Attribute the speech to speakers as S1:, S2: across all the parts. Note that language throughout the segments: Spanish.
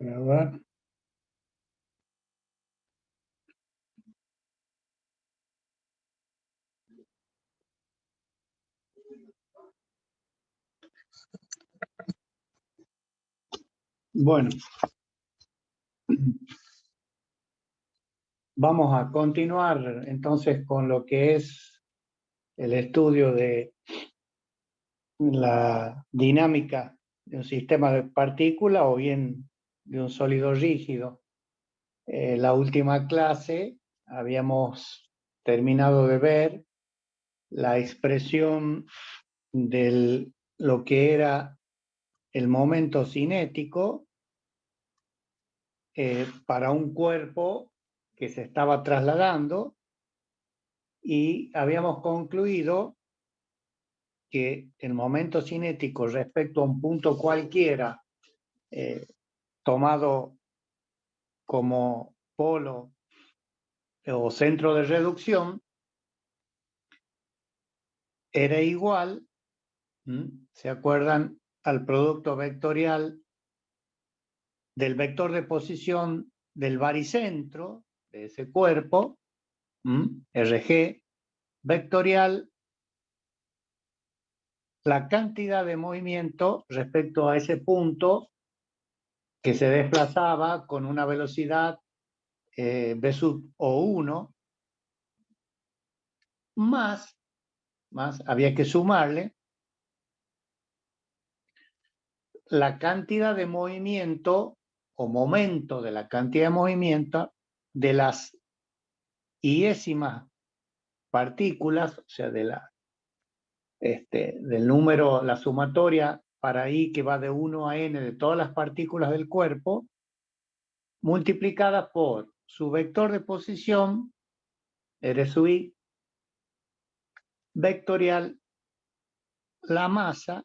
S1: A ver. Bueno, vamos a continuar entonces con lo que es el estudio de la dinámica de un sistema de partículas o bien de un sólido rígido. La última clase habíamos terminado de ver la expresión de lo que era el momento cinético para un cuerpo que se estaba trasladando, y habíamos concluido que el momento cinético respecto a un punto cualquiera tomado como polo o centro de reducción era igual, ¿se acuerdan?, al producto vectorial del vector de posición del baricentro de ese cuerpo, RG, vectorial la cantidad de movimiento respecto a ese punto que se desplazaba con una velocidad v sub O1, más había que sumarle la cantidad de movimiento o momento de la cantidad de movimiento de las iésimas partículas, o sea, de del número, la sumatoria para I que va de 1 a n de todas las partículas del cuerpo, multiplicada por su vector de posición, R sub I, vectorial la masa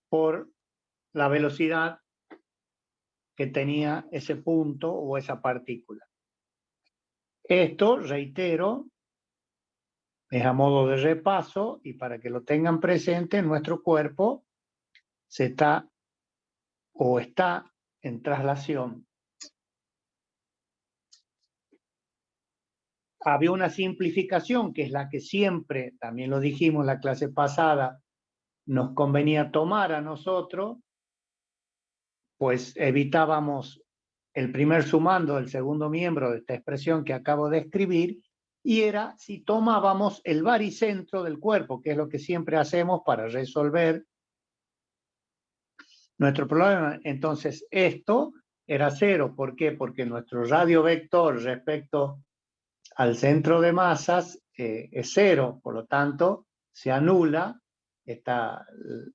S1: por la velocidad que tenía ese punto o esa partícula. Esto, reitero, es a modo de repaso y para que lo tengan presente, nuestro cuerpo está en traslación. Había una simplificación que es la que siempre, también lo dijimos en la clase pasada, nos convenía tomar a nosotros, pues evitábamos el primer sumando del segundo miembro de esta expresión que acabo de escribir, y era si tomábamos el baricentro del cuerpo, que es lo que siempre hacemos para resolver nuestro problema. Entonces esto era cero. ¿Por qué? Porque nuestro radio vector respecto al centro de masas es cero, por lo tanto se anula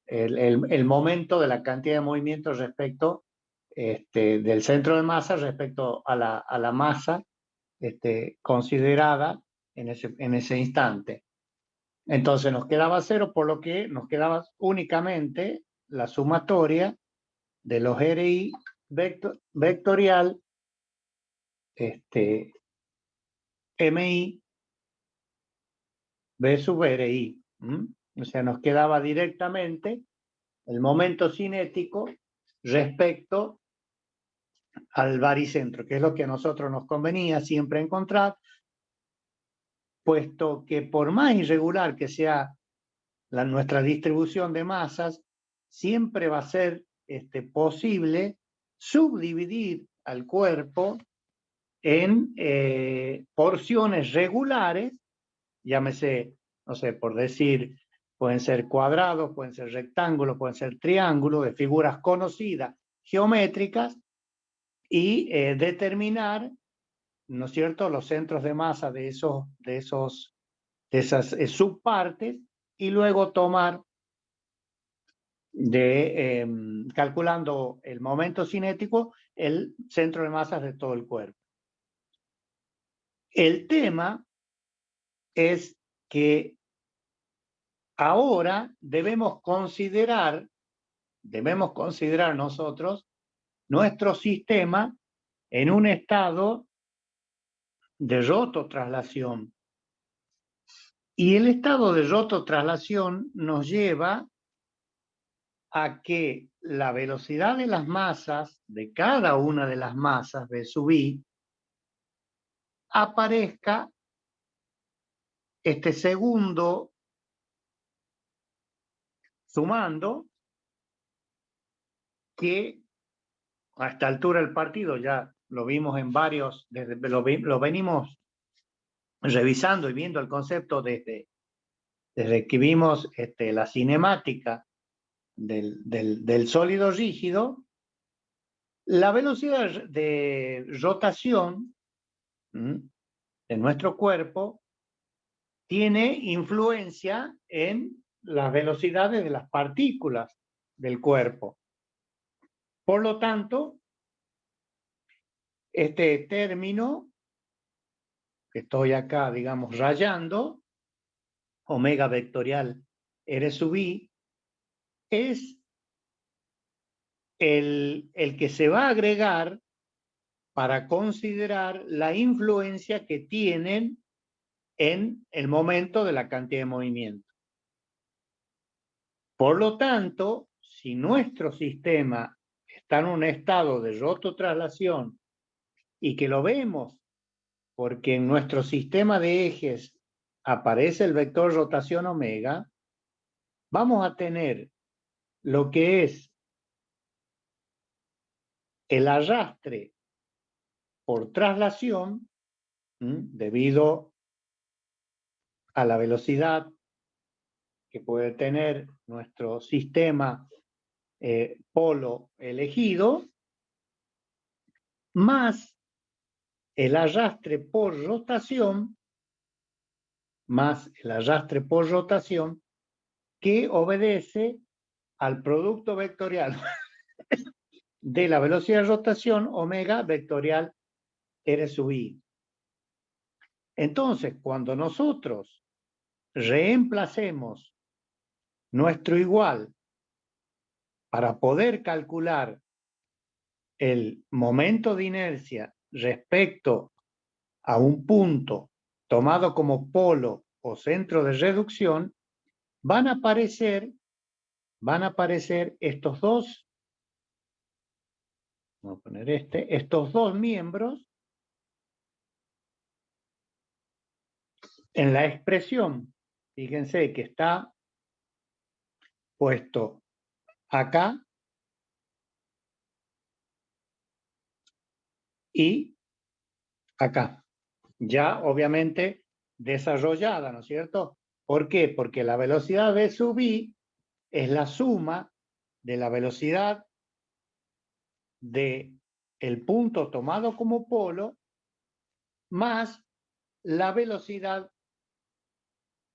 S1: el momento de la cantidad de movimiento respecto del centro de masa respecto a la masa considerada en ese instante. Entonces nos quedaba cero, por lo que nos quedaba únicamente la sumatoria de los RI vectorial MI V sub RI. O sea, nos quedaba directamente el momento cinético respecto al baricentro, que es lo que a nosotros nos convenía siempre encontrar, puesto que por más irregular que sea nuestra distribución de masas, siempre va a ser posible subdividir al cuerpo en porciones regulares, llámese, no sé, por decir, pueden ser cuadrados, pueden ser rectángulos, pueden ser triángulos, de figuras conocidas, geométricas, y determinar, ¿no es cierto?, los centros de masa de esas subpartes, y luego tomar, calculando el momento cinético, el centro de masas de todo el cuerpo. El tema es que ahora debemos considerar nosotros nuestro sistema en un estado de rototraslación. Y el estado de rototraslación nos lleva a que la velocidad de las masas, de cada una de las masas V sub I, aparezca este segundo sumando, que a esta altura del partido ya lo vimos en varios, lo venimos revisando y viendo el concepto desde que vimos la cinemática del sólido rígido. La velocidad de rotación de nuestro cuerpo tiene influencia en las velocidades de las partículas del cuerpo. Por lo tanto, este término que estoy acá, digamos, rayando, omega vectorial R sub I, es el que se va a agregar para considerar la influencia que tienen en el momento de la cantidad de movimiento. Por lo tanto, si nuestro sistema está en un estado de rototraslación y que lo vemos porque en nuestro sistema de ejes aparece el vector rotación omega, vamos a tener lo que es el arrastre por traslación debido a la velocidad que puede tener nuestro sistema polo elegido, más el arrastre por rotación, que obedece al producto vectorial de la velocidad de rotación omega vectorial R sub I. Entonces, cuando nosotros reemplacemos nuestro igual para poder calcular el momento de inercia respecto a un punto tomado como polo o centro de reducción, van a aparecer estos dos, vamos a poner estos dos miembros en la expresión. Fíjense que está puesto acá y acá. Ya obviamente desarrollada, ¿no es cierto? ¿Por qué? Porque la velocidad V sub I es la suma de la velocidad de el punto tomado como polo más la velocidad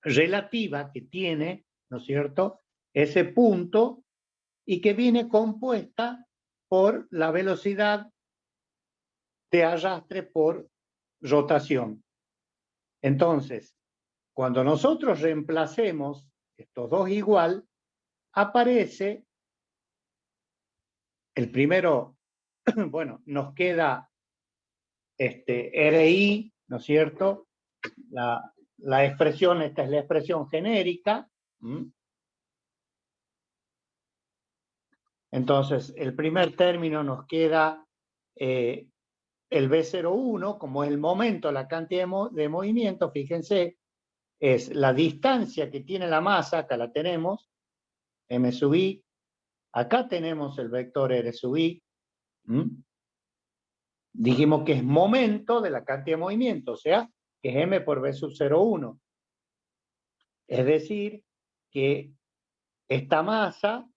S1: relativa que tiene, ¿no es cierto?, ese punto, y que viene compuesta por la velocidad de arrastre por rotación. Entonces, cuando nosotros reemplacemos estos dos igual, aparece el primero, bueno, nos queda RI, ¿no es cierto? La expresión, esta es la expresión genérica. Entonces, el primer término nos queda el V01, como es el momento, la cantidad de movimiento, fíjense, es la distancia que tiene la masa, acá la tenemos, M sub I, acá tenemos el vector R sub I. Dijimos que es momento de la cantidad de movimiento, o sea, que es M por V sub 01. Es decir, que esta masa,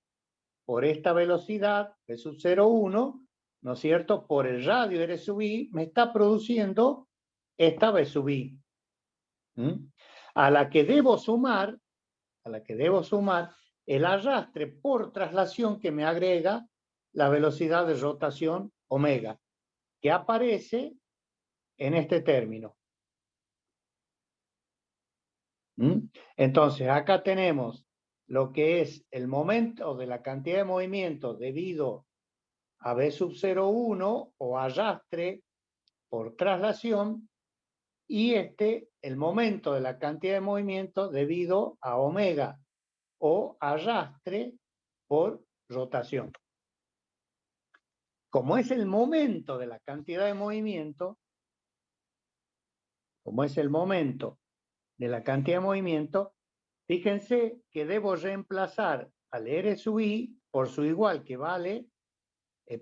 S1: por esta velocidad, V sub 01, ¿no es cierto?, por el radio R sub I, me está produciendo esta V sub I. A la que debo sumar el arrastre por traslación que me agrega la velocidad de rotación omega, que aparece en este término. Entonces, acá tenemos lo que es el momento de la cantidad de movimiento debido a V sub 01 o arrastre por traslación, y el momento de la cantidad de movimiento debido a omega o arrastre por rotación. Como es el momento de la cantidad de movimiento, fíjense que debo reemplazar al R sub I por su igual que vale,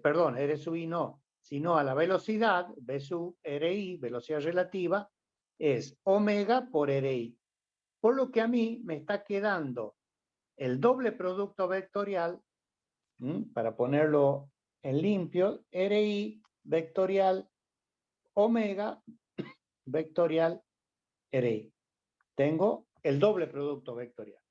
S1: perdón, R sub I no, sino a la velocidad, V sub RI, velocidad relativa, es omega por RI. Por lo que a mí me está quedando el doble producto vectorial, para ponerlo en limpio, RI vectorial omega vectorial RI. Tengo el doble producto vectorial.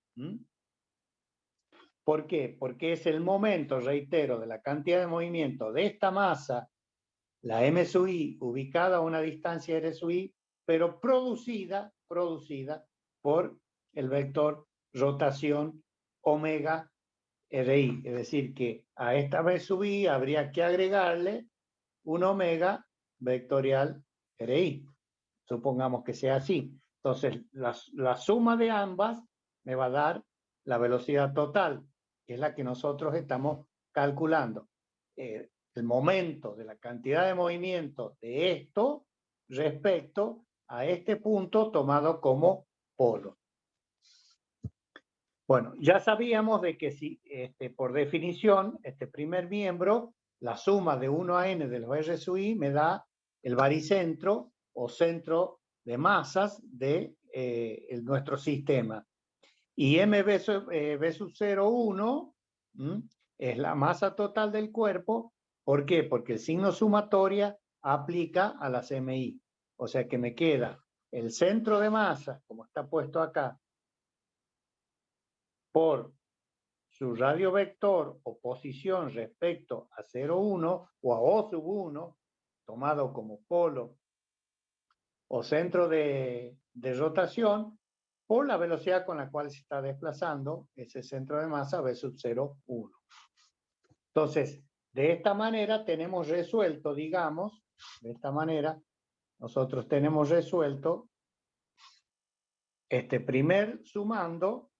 S1: ¿Por qué? Porque es el momento, reitero, de la cantidad de movimiento de esta masa, la M sub I, ubicada a una distancia R sub I, pero producida por el vector rotación omega RI. Es decir, que a esta V sub I habría que agregarle un omega vectorial RI. Supongamos que sea así. Entonces, la suma de ambas me va a dar la velocidad total, que es la que nosotros estamos calculando. El momento de la cantidad de movimiento de esto respecto a este punto tomado como polo. Bueno, ya sabíamos de que si, por definición, este primer miembro, la suma de 1 a n de los R sub I me da el baricentro o centro de masas de nuestro sistema. Y MB sub 0,1 es la masa total del cuerpo. ¿Por qué? Porque el signo sumatoria aplica a las MI. O sea que me queda el centro de masa, como está puesto acá, por su radio vector o posición respecto a 0,1 o a O sub 1, tomado como polo o centro de rotación, por la velocidad con la cual se está desplazando ese centro de masa V sub 0,1. Entonces, de esta manera tenemos resuelto, digamos, de esta manera, nosotros tenemos resuelto este primer sumando,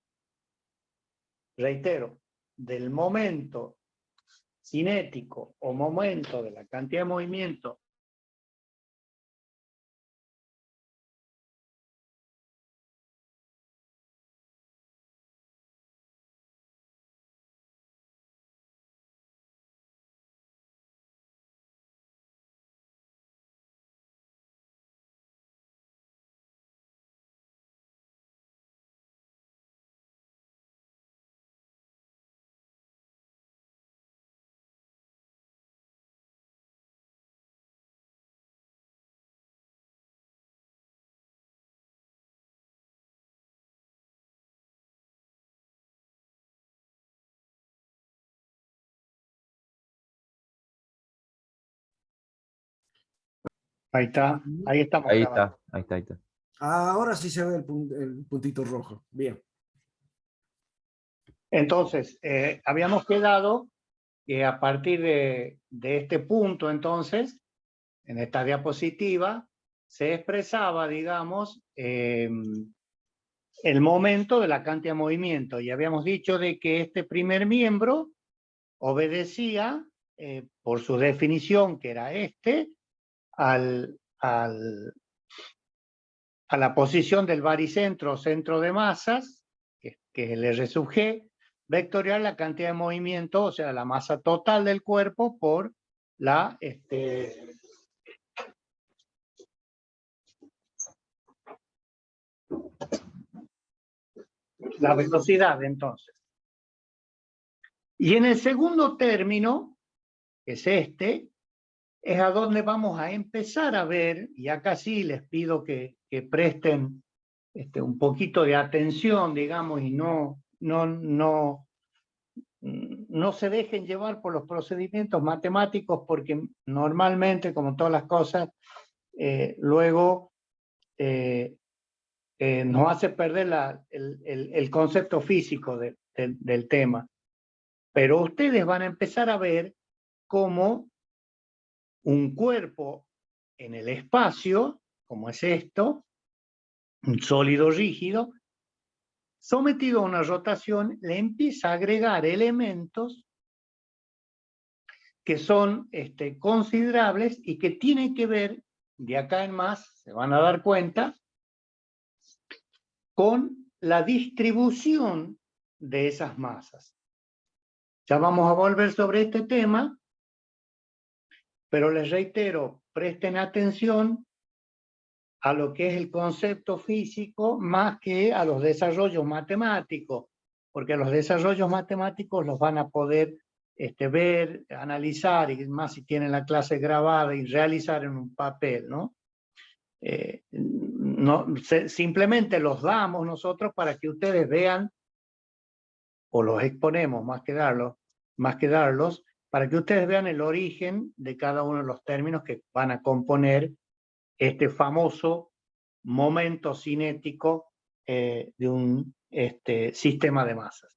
S1: reitero, del momento cinético o momento de la cantidad de movimiento ahí está, ahí estamos
S2: Ahí
S1: grabando.
S2: está, ahí está, ahí está.
S3: Ahora sí se ve el puntito rojo. Bien.
S1: Entonces, habíamos quedado que a partir de este punto, entonces, en esta diapositiva, se expresaba, digamos, el momento de la cantidad de movimiento. Y habíamos dicho de que este primer miembro obedecía, por su definición, que era a la posición del baricentro o centro de masas, que es el R sub G, vectorial la cantidad de movimiento, o sea, la masa total del cuerpo por la velocidad, entonces. Y en el segundo término, que es es a donde vamos a empezar a ver, y acá sí les pido que presten un poquito de atención, digamos, y no se dejen llevar por los procedimientos matemáticos, porque normalmente, como todas las cosas, luego nos hace perder el concepto físico del tema. Pero ustedes van a empezar a ver cómo un cuerpo en el espacio, como es esto, un sólido rígido, sometido a una rotación, le empieza a agregar elementos que son considerables y que tienen que ver, de acá en más, se van a dar cuenta, con la distribución de esas masas. Ya vamos a volver sobre este tema, pero les reitero, presten atención a lo que es el concepto físico más que a los desarrollos matemáticos, porque los desarrollos matemáticos los van a poder ver, analizar, y más si tienen la clase grabada y realizar en un papel, ¿no? Simplemente los damos nosotros para que ustedes vean, o los exponemos más que darlos, para que ustedes vean el origen de cada uno de los términos que van a componer este famoso momento cinético de un sistema de masas.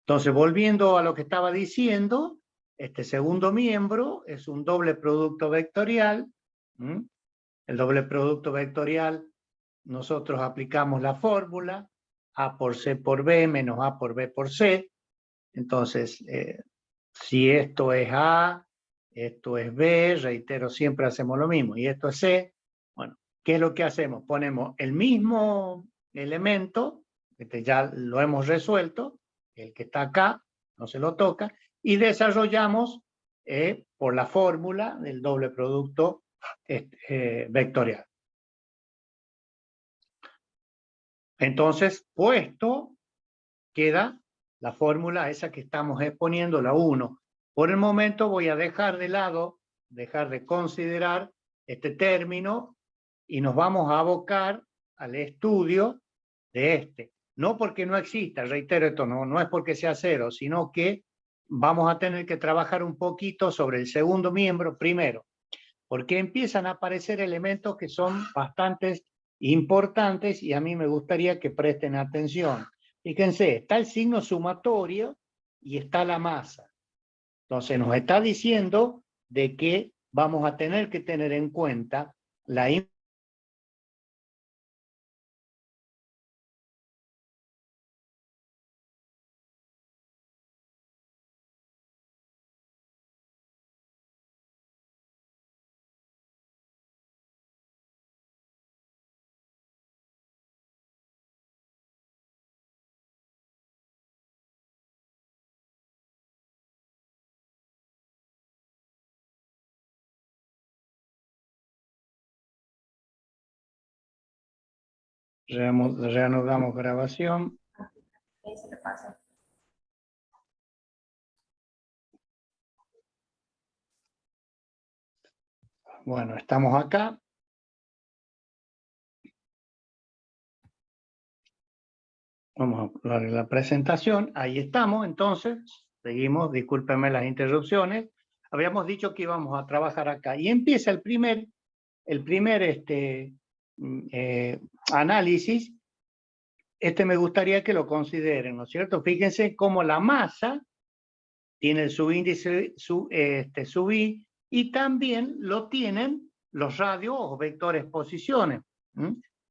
S1: Entonces, volviendo a lo que estaba diciendo, este segundo miembro es un doble producto vectorial. El doble producto vectorial, nosotros aplicamos la fórmula A por C por B menos A por B por C. Entonces, si esto es A, esto es B, reitero, siempre hacemos lo mismo, y esto es C, bueno, ¿qué es lo que hacemos? Ponemos el mismo elemento, ya lo hemos resuelto, el que está acá, no se lo toca, y desarrollamos por la fórmula del doble producto vectorial. Entonces, puesto, queda la fórmula esa que estamos exponiendo, la 1. Por el momento voy a dejar de lado, dejar de considerar este término y nos vamos a abocar al estudio de este. No porque no exista, reitero, esto no es porque sea cero, sino que vamos a tener que trabajar un poquito sobre el segundo miembro primero, porque empiezan a aparecer elementos que son bastante importantes y a mí me gustaría que presten atención. Fíjense, está el signo sumatorio y está la masa. Entonces nos está diciendo de que vamos a tener que tener en cuenta la reanudamos grabación. Bueno, estamos acá. Vamos a darle la presentación. Ahí estamos, entonces. Seguimos, discúlpenme las interrupciones. Habíamos dicho que íbamos a trabajar acá. Y empieza el primer análisis. Me gustaría que lo consideren, ¿no es cierto? Fíjense cómo la masa tiene el subíndice sub I y también lo tienen los radios o vectores posiciones.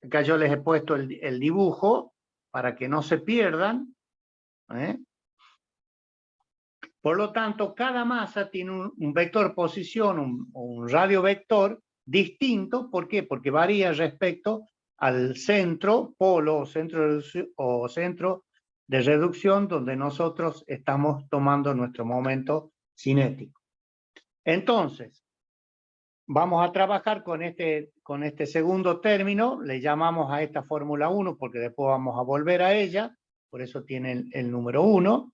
S1: Acá yo les he puesto el dibujo para que no se pierdan. Por lo tanto, cada masa tiene un vector posición, un radio vector distinto. ¿Por qué? Porque varía respecto al centro, polo o centro de reducción donde nosotros estamos tomando nuestro momento cinético. Entonces, vamos a trabajar con este segundo término, le llamamos a esta fórmula 1 porque después vamos a volver a ella, por eso tiene el número 1.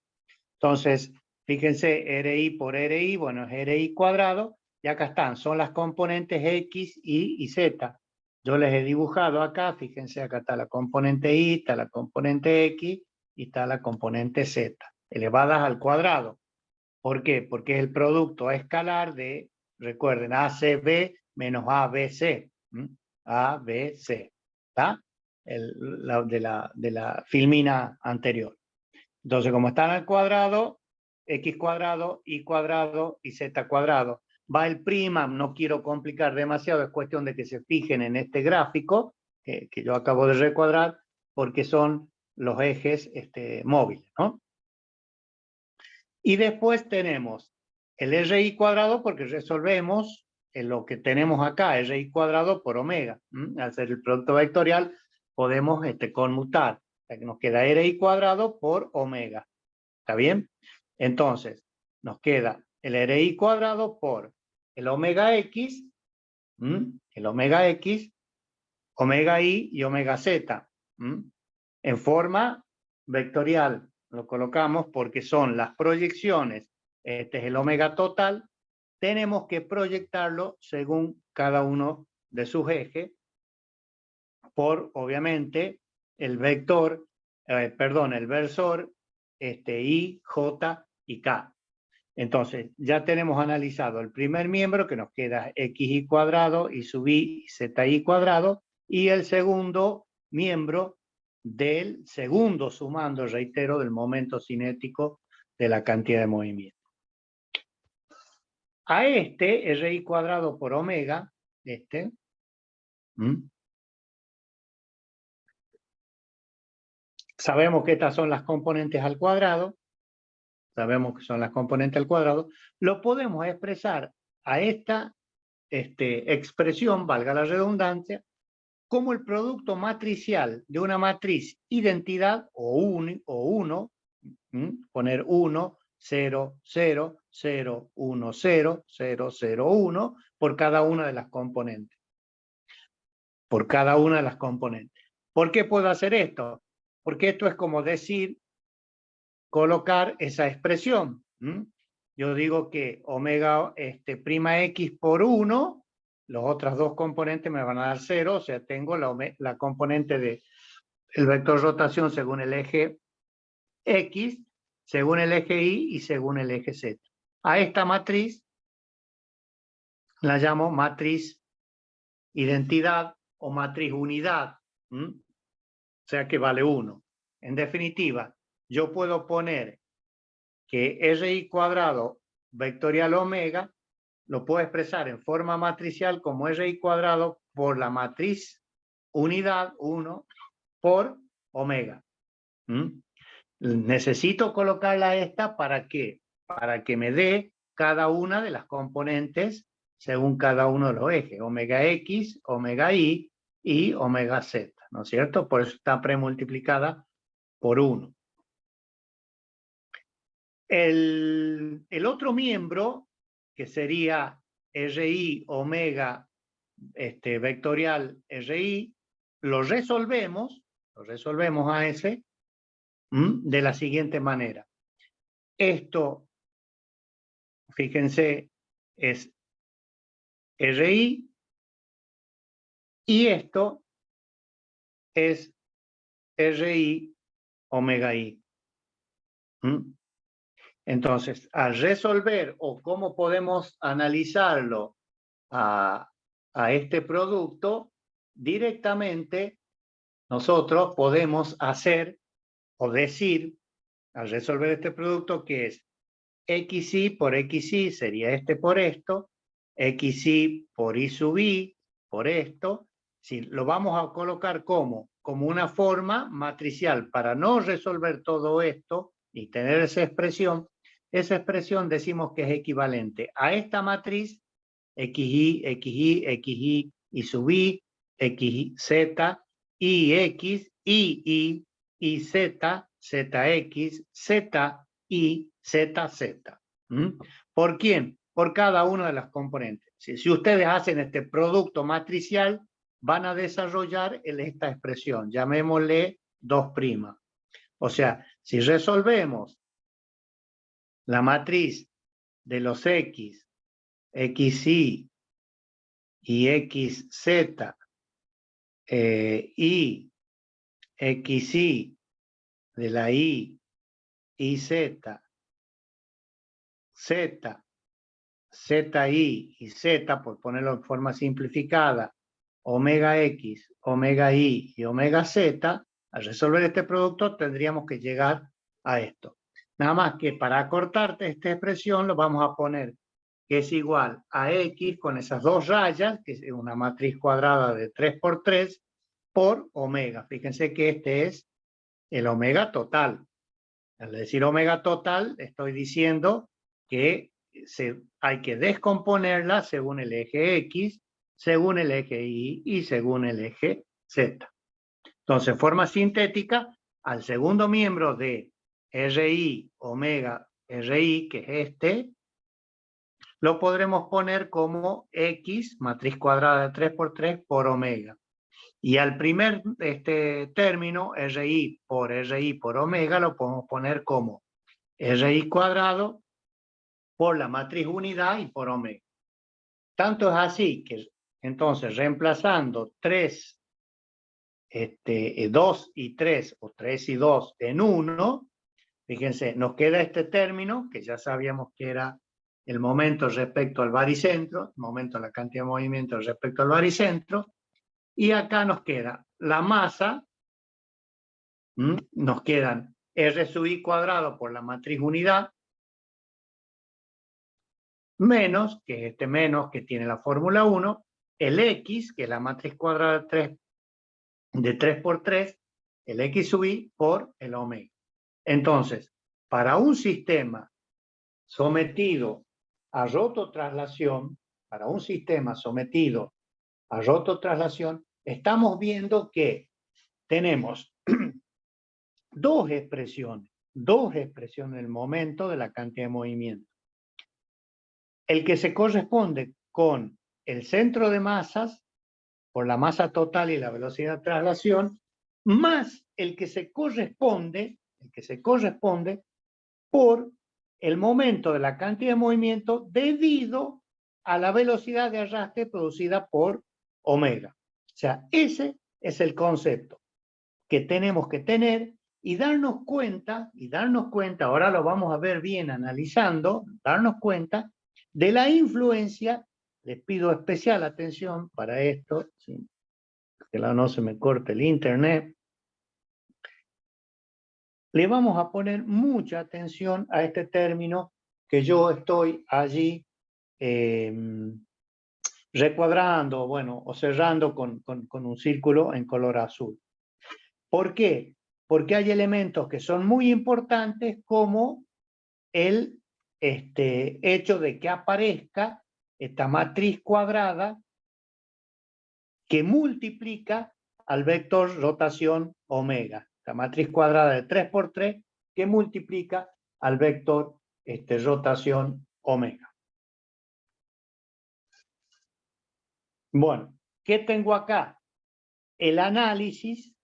S1: Entonces, fíjense, RI por RI, bueno, es RI cuadrado, y acá están, son las componentes X, Y y Z. Yo les he dibujado acá, fíjense, acá está la componente Y, está la componente X, y está la componente Z, elevadas al cuadrado. ¿Por qué? Porque es el producto escalar de, recuerden, ACB menos ABC. ABC, ¿está? De la filmina anterior. Entonces, como están al cuadrado, X cuadrado, Y cuadrado y Z cuadrado. Va el prima, no quiero complicar demasiado, es cuestión de que se fijen en este gráfico que yo acabo de recuadrar, porque son los ejes móviles, ¿no? Y después tenemos el RI cuadrado porque resolvemos en lo que tenemos acá, RI cuadrado por omega. Al hacer el producto vectorial podemos conmutar. O sea que nos queda RI cuadrado por omega. ¿Está bien? Entonces, nos queda el RI cuadrado por el omega X, el omega X, omega Y y omega Z, en forma vectorial. Lo colocamos porque son las proyecciones. Este es el omega total. Tenemos que proyectarlo según cada uno de sus ejes por, obviamente, el vector, el versor I, J y K. Entonces, ya tenemos analizado el primer miembro, que nos queda xy cuadrado, y sub i, zi cuadrado, y el segundo miembro del segundo sumando, reitero, del momento cinético de la cantidad de movimiento. A este, RI cuadrado por omega, sabemos que estas son las componentes al cuadrado, sabemos que son las componentes al cuadrado, lo podemos expresar a esta expresión, valga la redundancia, como el producto matricial de una matriz identidad o 1, poner 1, 0, 0, 0, 1, 0, 0, 0, 1, por cada una de las componentes. Por cada una de las componentes. ¿Por qué puedo hacer esto? Porque esto es como decir, colocar esa expresión. Yo digo que omega prima x por 1, las otras dos componentes me van a dar 0, o sea, tengo la componente de el vector rotación según el eje X, según el eje Y y según el eje Z. A esta matriz la llamo matriz identidad o matriz unidad, o sea que vale 1. En definitiva, yo puedo poner que RI cuadrado vectorial omega lo puedo expresar en forma matricial como RI cuadrado por la matriz unidad 1 por omega. Necesito colocarla a esta ¿para qué? Para que me dé cada una de las componentes según cada uno de los ejes, omega X, omega Y y omega Z, ¿no es cierto? Por eso está premultiplicada por 1. El otro miembro, que sería RI omega vectorial RI, lo resolvemos a ese de la siguiente manera. Esto, fíjense, es RI y esto es RI omega I. Entonces, al resolver o cómo podemos analizarlo a este producto, directamente nosotros podemos hacer o decir, al resolver este producto, que es XY por XY sería por esto, XY por Y sub I por esto. Si lo vamos a colocar como una forma matricial para no resolver todo esto y tener esa expresión decimos que es equivalente a esta matriz XY, XY, XY, Y sub I, XZ, IX, II, IZ, ZX, ZI, ZZ. ¿Por quién? Por cada una de las componentes. Si ustedes hacen este producto matricial, van a desarrollar esta expresión, llamémosle 2'. O sea, si resolvemos la matriz de los X, XY y XZ, Y, XY de la Y, IZ, Z, ZI y Z, por ponerlo en forma simplificada, omega X, omega Y y omega Z, al resolver este producto tendríamos que llegar a esto. Nada más que para acortarte esta expresión lo vamos a poner que es igual a X con esas dos rayas, que es una matriz cuadrada de 3 por 3, por omega. Fíjense que este es el omega total. Al decir omega total, estoy diciendo que hay que descomponerla según el eje X, según el eje Y y según el eje Z. Entonces, en forma sintética, al segundo miembro de RI omega RI, que es este, lo podremos poner como X, matriz cuadrada de 3 por 3 por omega. Y al primer término, RI por omega, lo podemos poner como RI cuadrado por la matriz unidad y por omega. Tanto es así que entonces reemplazando 2 y 3 o 3 y 2 en 1, fíjense, nos queda este término que ya sabíamos que era el momento respecto al baricentro, el momento de la cantidad de movimiento respecto al baricentro, y acá nos queda la masa, nos quedan R sub I cuadrado por la matriz unidad, menos, que es este menos que tiene la fórmula 1, el X, que es la matriz cuadrada de 3 por 3, el X sub I por el omega. Entonces, para un sistema sometido a rototraslación, estamos viendo que tenemos dos expresiones en el momento de la cantidad de movimiento. El que se corresponde con el centro de masas, por la masa total y la velocidad de traslación, más el que se corresponde por el momento de la cantidad de movimiento debido a la velocidad de arrastre producida por omega. O sea, ese es el concepto que tenemos que tener y darnos cuenta, ahora lo vamos a ver bien analizando, darnos cuenta de la influencia. Les pido especial atención para esto, ¿sí? Que no se me corte el internet. Le vamos a poner mucha atención a este término que yo estoy allí recuadrando, bueno, o cerrando con un círculo en color azul. ¿Por qué? Porque hay elementos que son muy importantes, como el hecho de que aparezca esta matriz cuadrada que multiplica al vector rotación omega. La matriz cuadrada de 3 por 3 que multiplica al vector rotación omega. Bueno, ¿qué tengo acá? El análisis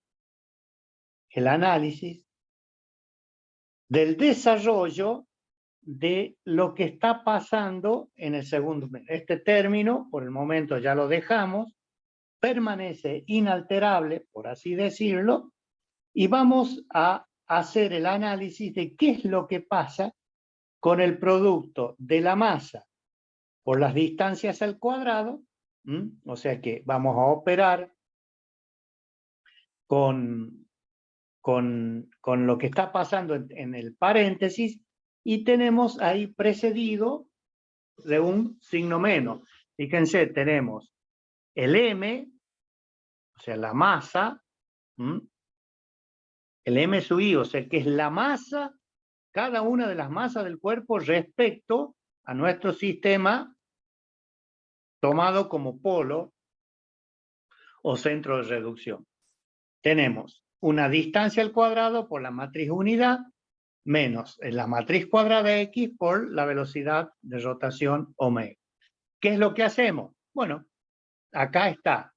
S1: del desarrollo de lo que está pasando en el segundo. Este término, por el momento ya lo dejamos, permanece inalterable, por así decirlo, y vamos a hacer el análisis de qué es lo que pasa con el producto de la masa por las distancias al cuadrado. O sea que vamos a operar con lo que está pasando en el paréntesis, y tenemos ahí precedido de un signo menos. Fíjense, tenemos el M, o sea, la masa, el M sub I, o sea, que es la masa, cada una de las masas del cuerpo respecto a nuestro sistema tomado como polo o centro de reducción. Tenemos una distancia al cuadrado por la matriz unidad menos la matriz cuadrada X por la velocidad de rotación omega. ¿Qué es lo que hacemos? Bueno, acá está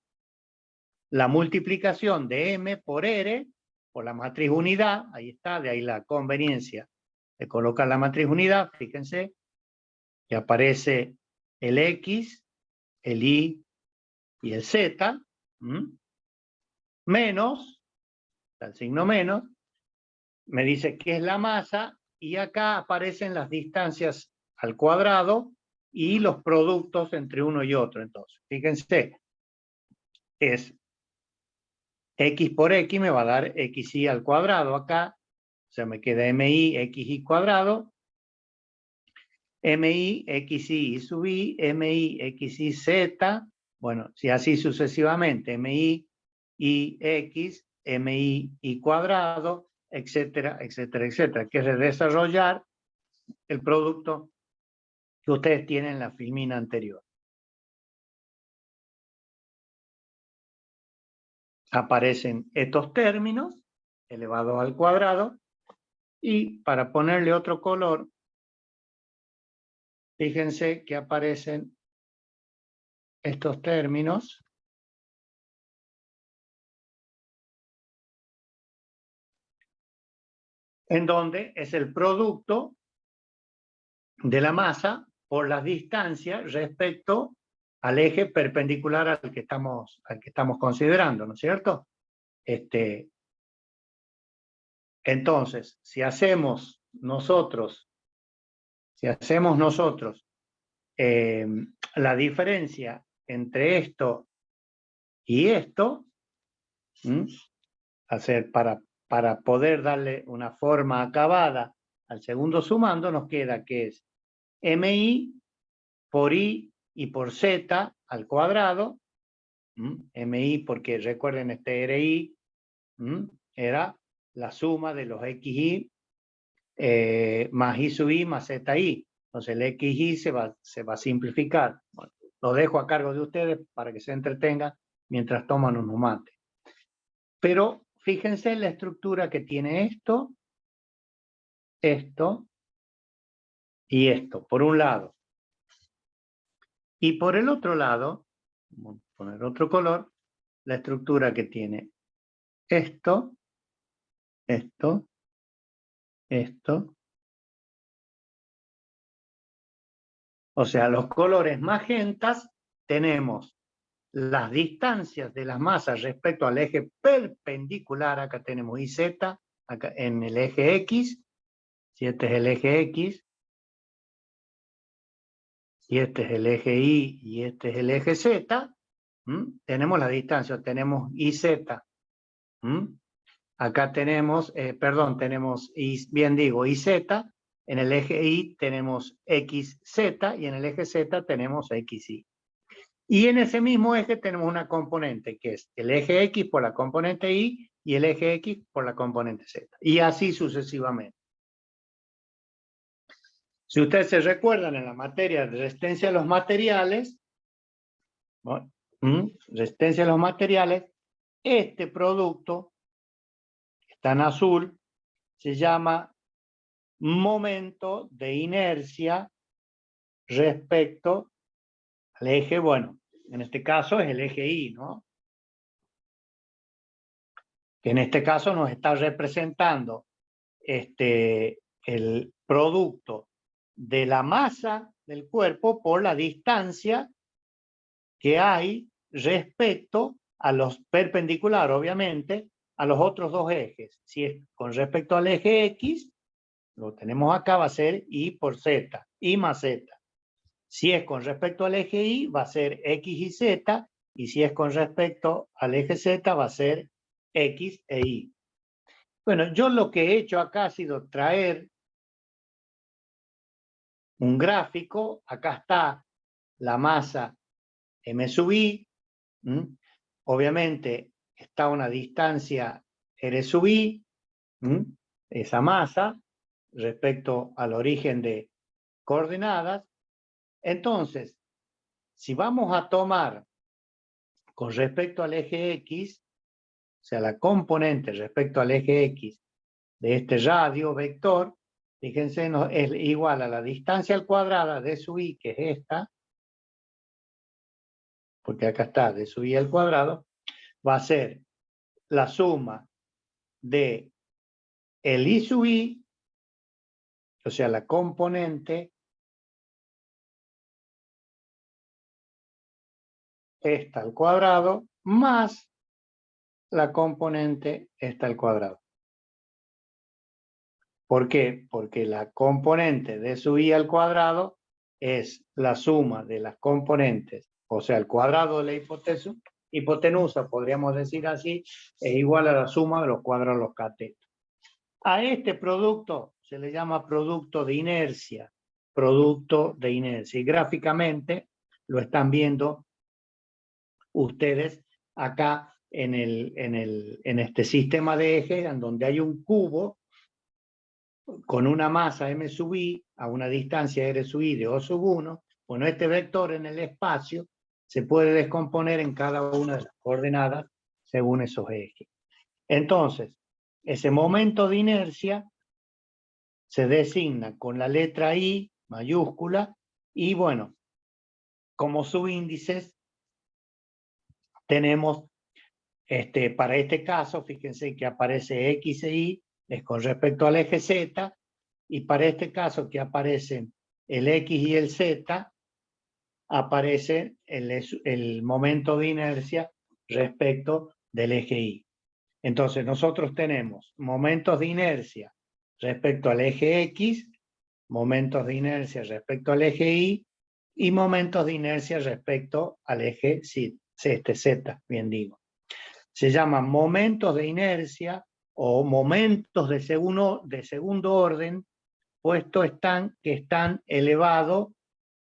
S1: la multiplicación de M por R por la matriz unidad. Ahí está, de ahí la conveniencia de colocar la matriz unidad. Fíjense que aparece el X, el Y y el Z, menos, el signo menos, me dice que es la masa, y acá aparecen las distancias al cuadrado y los productos entre uno y otro. Entonces, fíjense, es X por X me va a dar XY al cuadrado acá, o sea, me queda MI XY cuadrado, MI XY sub I, MI XY Z, bueno, si así sucesivamente, MI y X, MI y cuadrado, etcétera, etcétera, etcétera, que es de desarrollar el producto que ustedes tienen en la filmina anterior. Aparecen estos términos elevados al cuadrado y para ponerle otro color, fíjense que aparecen estos términos en donde es el producto de la masa por las distancias respecto al eje perpendicular al que estamos considerando, ¿no es cierto? Entonces, si hacemos nosotros la diferencia entre esto y esto, hacer para poder darle una forma acabada al segundo sumando, nos queda que es MI por I y por Z al cuadrado, MI porque recuerden este RI, era la suma de los XI más I sub I más ZI. Entonces el XI se va a simplificar. Bueno, lo dejo a cargo de ustedes para que se entretengan mientras toman un mate. Pero fíjense en la estructura que tiene esto, esto y esto, por un lado. Y por el otro lado, vamos a poner otro color, la estructura que tiene esto, esto, esto. O sea, los colores magentas tenemos las distancias de las masas respecto al eje perpendicular. Acá tenemos IZ, acá en el eje X, si este es el eje X, y este es el eje Y y este es el eje Z, tenemos la distancia, tenemos IZ. Acá tenemos, tenemos, bien digo, IZ, en el eje Y tenemos XZ y en el eje Z tenemos XY. Y en ese mismo eje tenemos una componente que es el eje X por la componente Y y el eje X por la componente Z. Y así sucesivamente. Si ustedes se recuerdan en la materia de resistencia a los materiales, ¿no? Resistencia a los materiales, este producto, que está en azul, se llama momento de inercia respecto al eje, bueno, en este caso es el eje Y, ¿no? Que en este caso nos está representando el producto de la masa del cuerpo por la distancia que hay respecto a los perpendiculares, obviamente, a los otros dos ejes. Si es con respecto al eje X, lo tenemos acá, va a ser Y por Z, Y más Z. Si es con respecto al eje Y, va a ser X y Z, y si es con respecto al eje Z, va a ser X e Y. Bueno, yo lo que he hecho acá ha sido traer un gráfico. Acá está la masa M sub I. Obviamente está una distancia R sub I, esa masa, respecto al origen de coordenadas. Entonces, si vamos a tomar con respecto al eje X, o sea, la componente respecto al eje X de este radio vector, fíjense, es igual a la distancia al cuadrado de sub I, que es esta, porque acá está de sub I al cuadrado, va a ser la suma de el I sub I, o sea, la componente esta al cuadrado, más la componente esta al cuadrado. ¿Por qué? Porque la componente de sub I al cuadrado es la suma de las componentes, o sea, el cuadrado de la hipotenusa, podríamos decir así, es igual a la suma de los cuadrados de los catetos. A este producto se le llama producto de inercia, y gráficamente lo están viendo ustedes acá en este sistema de ejes, en donde hay un cubo con una masa m sub i a una distancia r sub i de o sub 1, bueno, este vector en el espacio se puede descomponer en cada una de las coordenadas según esos ejes. Entonces, ese momento de inercia se designa con la letra I mayúscula y bueno, como subíndices tenemos, para este caso, fíjense que aparece X e Y, es con respecto al eje Z, y para este caso que aparecen el X y el Z, aparece el momento de inercia respecto del eje Y. Entonces nosotros tenemos momentos de inercia respecto al eje X, momentos de inercia respecto al eje Y y momentos de inercia respecto al eje Z, bien digo. Se llaman momentos de inercia o momentos de segundo orden, puesto que están elevados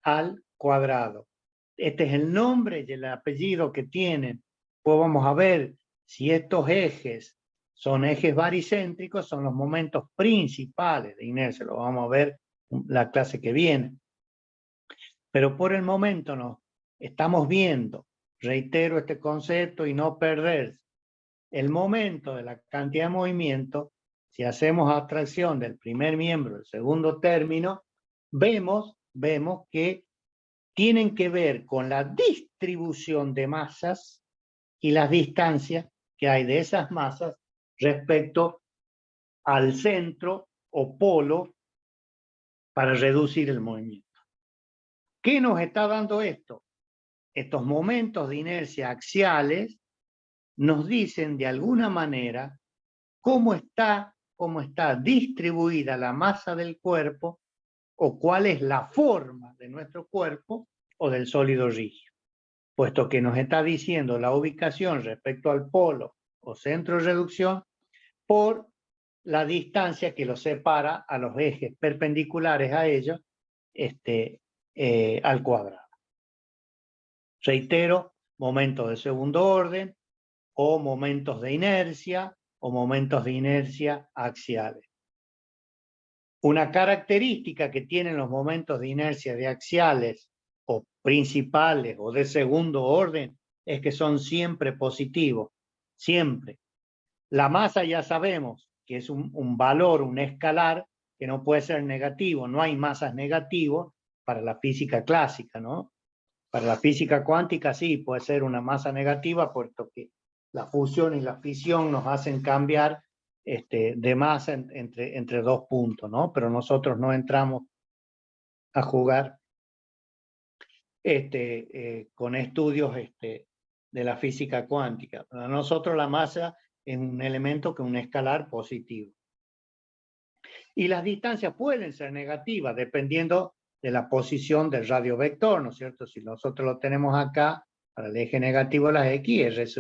S1: al cuadrado. Este es el nombre y el apellido que tienen. Pues vamos a ver si estos ejes son ejes baricéntricos, son los momentos principales de inercia. Lo vamos a ver la clase que viene. Pero por el momento no. Estamos viendo, reitero este concepto y no perderse, el momento de la cantidad de movimiento. Si hacemos abstracción del primer miembro del segundo término, vemos que tienen que ver con la distribución de masas y las distancias que hay de esas masas respecto al centro o polo para reducir el movimiento. ¿Qué nos está dando esto? Estos momentos de inercia axiales nos dicen de alguna manera cómo está distribuida la masa del cuerpo o cuál es la forma de nuestro cuerpo o del sólido rígido, puesto que nos está diciendo la ubicación respecto al polo o centro de reducción por la distancia que los separa a los ejes perpendiculares a ellos al cuadrado. Reitero, momentos de segundo orden o momentos de inercia o momentos de inercia axiales. Una característica que tienen los momentos de inercia de axiales o principales o de segundo orden es que son siempre positivos, siempre. La masa ya sabemos que es un valor, un escalar, que no puede ser negativo, no hay masas negativas para la física clásica, ¿no? Para la física cuántica sí, puede ser una masa negativa, puesto que la fusión y la fisión nos hacen cambiar de masa entre dos puntos, ¿no? Pero nosotros no entramos a jugar con estudios de la física cuántica. Para nosotros la masa es un elemento que es un escalar positivo. Y las distancias pueden ser negativas dependiendo de la posición del radio vector, ¿no es cierto? Si nosotros lo tenemos acá, para el eje negativo de las X,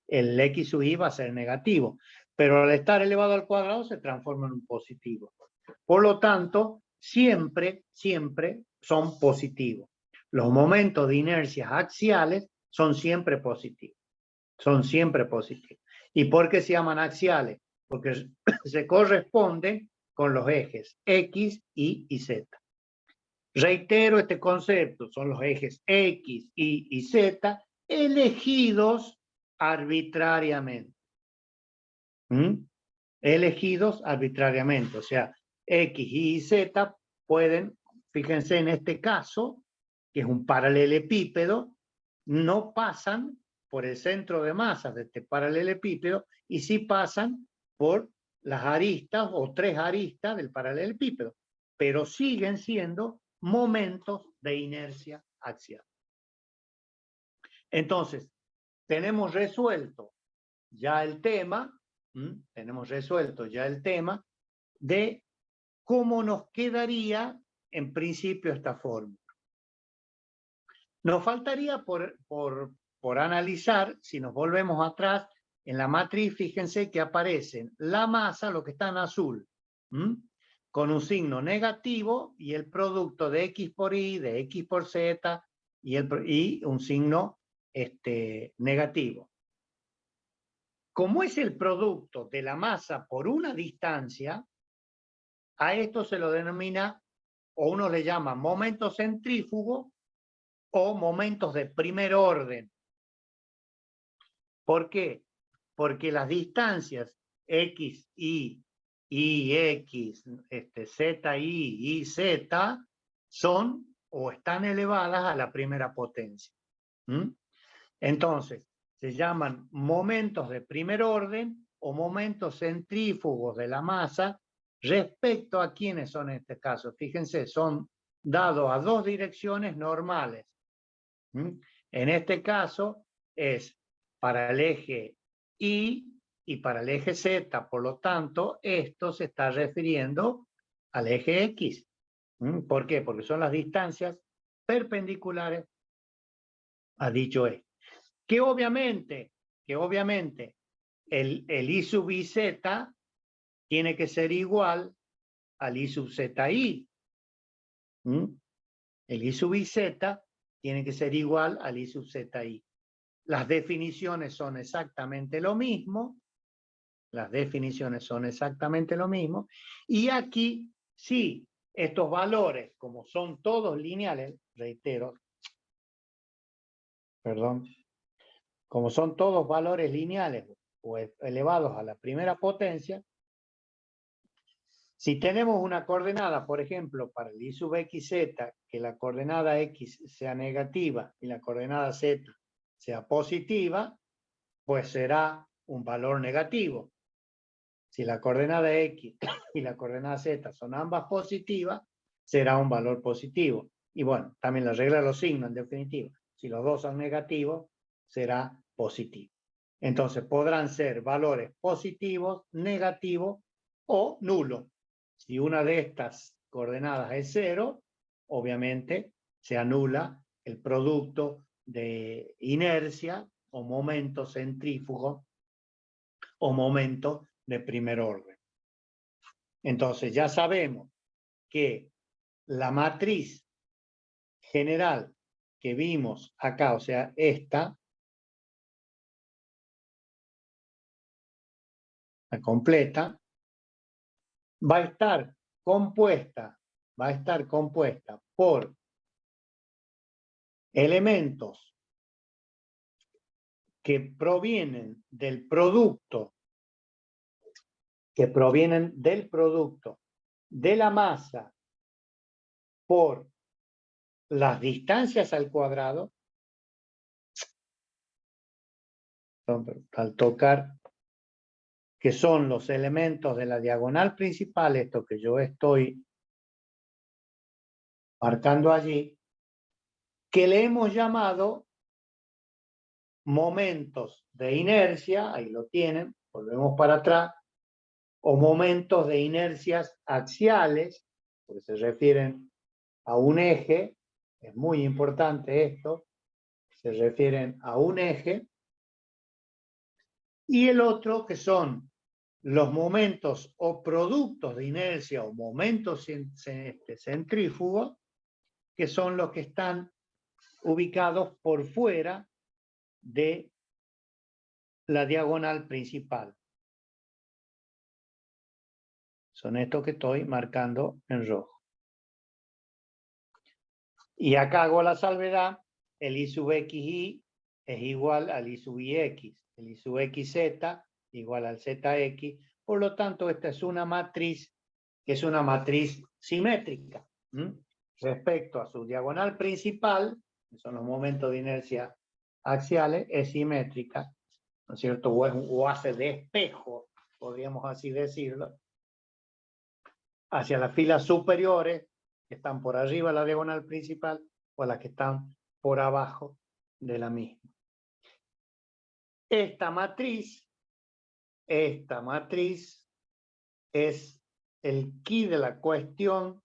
S1: el X sub I va a ser negativo. Pero al estar elevado al cuadrado se transforma en un positivo. Por lo tanto, siempre son positivos. Los momentos de inercias axiales son siempre positivos. Son siempre positivos. ¿Y por qué se llaman axiales? Porque se corresponden con los ejes X, Y y Z. Reitero este concepto, son los ejes X, Y y Z elegidos arbitrariamente. Elegidos arbitrariamente, o sea, X, Y y Z pueden, fíjense en este caso, que es un paralelepípedo, no pasan por el centro de masas de este paralelepípedo y sí pasan por las aristas o tres aristas del paralelepípedo, pero siguen siendo momentos de inercia axial. Entonces, tenemos resuelto ya el tema, de cómo nos quedaría en principio esta fórmula. Nos faltaría por analizar, si nos volvemos atrás, en la matriz, fíjense que aparecen la masa, lo que está en azul, con un signo negativo y el producto de X por Y, de X por Z y un signo negativo. Como es el producto de la masa por una distancia, a esto se lo denomina, o uno le llama momento centrífugo o momentos de primer orden. ¿Por qué? Porque las distancias X, Y, X, Z, Y, Z son o están elevadas a la primera potencia. Entonces, se llaman momentos de primer orden o momentos centrífugos de la masa respecto a quiénes son en este caso. Fíjense, son dados a dos direcciones normales. En este caso es para el eje Y para el eje Z, por lo tanto, esto se está refiriendo al eje X. ¿Por qué? Porque son las distancias perpendiculares a dicho eje. Que obviamente el I sub IZ tiene que ser igual al I sub ZI. El I sub IZ tiene que ser igual al I sub ZI. Las definiciones son exactamente lo mismo. Las definiciones son exactamente lo mismo. Y aquí, sí, estos valores, como son todos lineales, reitero, perdón, como son todos valores lineales o elevados a la primera potencia, si tenemos una coordenada, por ejemplo, para el I sub xz, que la coordenada x sea negativa y la coordenada z sea positiva, pues será un valor negativo. Si la coordenada x y la coordenada z son ambas positivas, será un valor positivo. Y bueno, también la regla de los signos, en definitiva. Si los dos son negativos, será positivo. Entonces podrán ser valores positivos, negativos o nulos. Si una de estas coordenadas es 0, obviamente se anula el producto de inercia o momento centrífugo o momento de primer orden. Entonces ya sabemos que la matriz general que vimos acá, o sea, esta, la completa, va a estar compuesta por elementos que provienen del producto, de la masa por las distancias al cuadrado. Al tocar, que son los elementos de la diagonal principal, esto que yo estoy marcando allí, que le hemos llamado momentos de inercia, ahí lo tienen, volvemos para atrás, o momentos de inercias axiales, porque se refieren a un eje, es muy importante esto, se refieren a un eje, y el otro que son los momentos o productos de inercia o momentos centrífugos, que son los que están ubicados por fuera de la diagonal principal. Son estos que estoy marcando en rojo. Y acá hago la salvedad, el I sub xy es igual al I sub ix, el I sub xz igual al zx, por lo tanto esta es una matriz que es una matriz simétrica. Respecto a su diagonal principal, que son los momentos de inercia axiales, es simétrica, ¿no es cierto? O hace de espejo, podríamos así decirlo, hacia las filas superiores, que están por arriba de la diagonal principal, o las que están por abajo de la misma. Esta matriz es el quid de la cuestión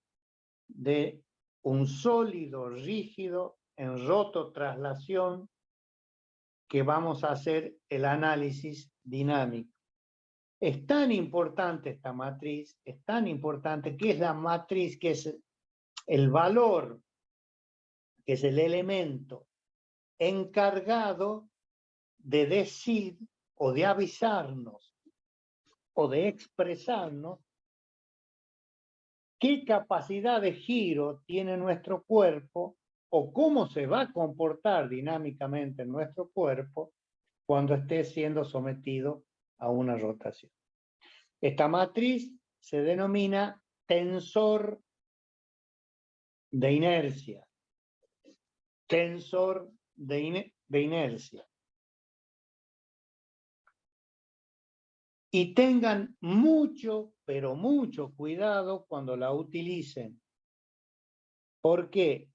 S1: de un sólido rígido en rototraslación que vamos a hacer el análisis dinámico. Es tan importante esta matriz, es tan importante que es la matriz que es el valor, que es el elemento encargado de decir o de avisarnos o de expresarnos qué capacidad de giro tiene nuestro cuerpo o cómo se va a comportar dinámicamente nuestro cuerpo cuando esté siendo sometido a una rotación. Esta matriz se denomina tensor de inercia. Tensor de inercia. Y tengan mucho, pero mucho cuidado cuando la utilicen. ¿Por qué?